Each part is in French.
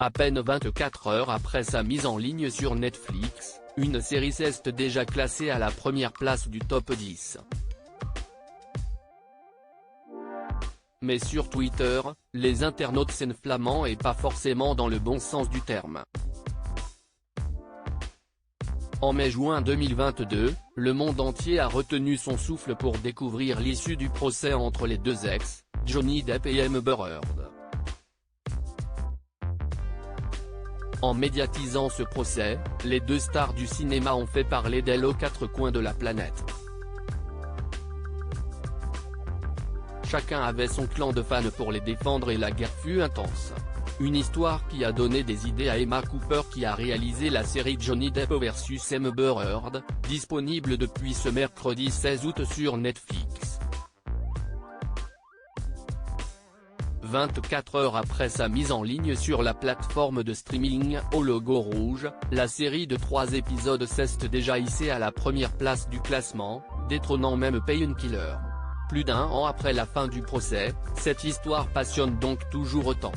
À peine 24 heures après sa mise en ligne sur Netflix, une série s'est déjà classée à la première place du top 10. Mais sur Twitter, les internautes s'enflamment et pas forcément dans le bon sens du terme. En mai-juin 2022, le monde entier a retenu son souffle pour découvrir l'issue du procès entre les deux ex, Johnny Depp et Amber Heard. En médiatisant ce procès, les deux stars du cinéma ont fait parler d'elles aux quatre coins de la planète. Chacun avait son clan de fans pour les défendre et la guerre fut intense. Une histoire qui a donné des idées à Emma Cooper qui a réalisé la série Johnny Depp vs Amber Heard, disponible depuis ce mercredi 16 août sur Netflix. 24 heures après sa mise en ligne sur la plateforme de streaming au logo rouge, la série de 3 épisodes s'est déjà hissée à la première place du classement, détrônant même Painkiller. Plus d'un an après la fin du procès, cette histoire passionne donc toujours autant.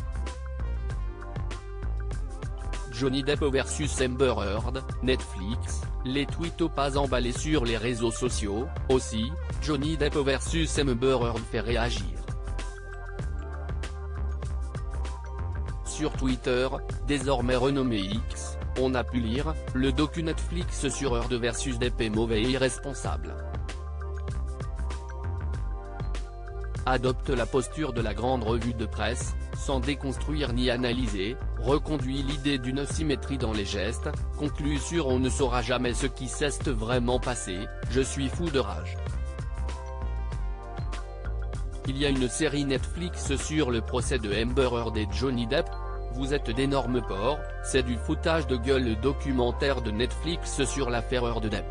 Johnny Depp vs Amber Heard, Netflix, les tweets pas emballés sur les réseaux sociaux, aussi, Johnny Depp vs Amber Heard fait réagir. Sur Twitter, désormais renommé X, on a pu lire « Le docu Netflix sur Heard vs Depp est mauvais et irresponsable ». Adopte la posture de la grande revue de presse, sans déconstruire ni analyser, reconduit l'idée d'une symétrie dans les gestes, conclut sur on ne saura jamais ce qui s'est vraiment passé, je suis fou de rage. Il y a une série Netflix sur le procès de Amber Heard et Johnny Depp. Vous êtes d'énormes porcs, c'est du foutage de gueule. Le documentaire de Netflix sur l'affaire Heard Depp.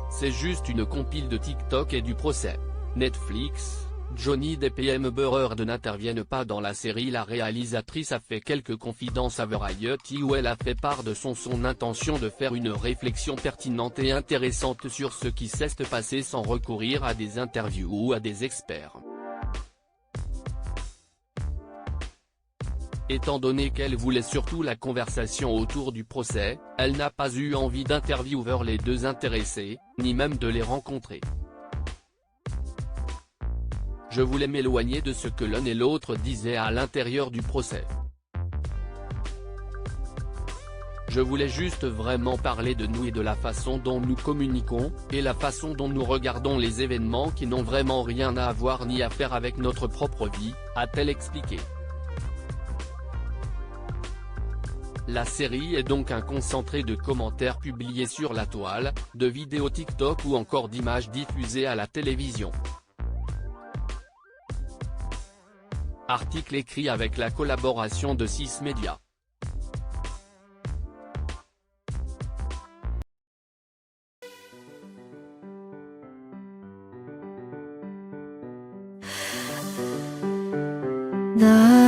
C'est juste une compile de TikTok et du procès. Netflix, Johnny Depp et Amber Heard n'interviennent pas dans la série. La réalisatrice a fait quelques confidences à Variety où elle a fait part de son intention de faire une réflexion pertinente et intéressante sur ce qui s'est passé sans recourir à des interviews ou à des experts. Étant donné qu'elle voulait surtout la conversation autour du procès, elle n'a pas eu envie d'interviewer les deux intéressés, ni même de les rencontrer. Je voulais m'éloigner de ce que l'un et l'autre disaient à l'intérieur du procès. Je voulais juste vraiment parler de nous et de la façon dont nous communiquons, et la façon dont nous regardons les événements qui n'ont vraiment rien à voir ni à faire avec notre propre vie, a-t-elle expliqué. La série est donc un concentré de commentaires publiés sur la toile, de vidéos TikTok ou encore d'images diffusées à la télévision. Article écrit avec la collaboration de 6 médias. The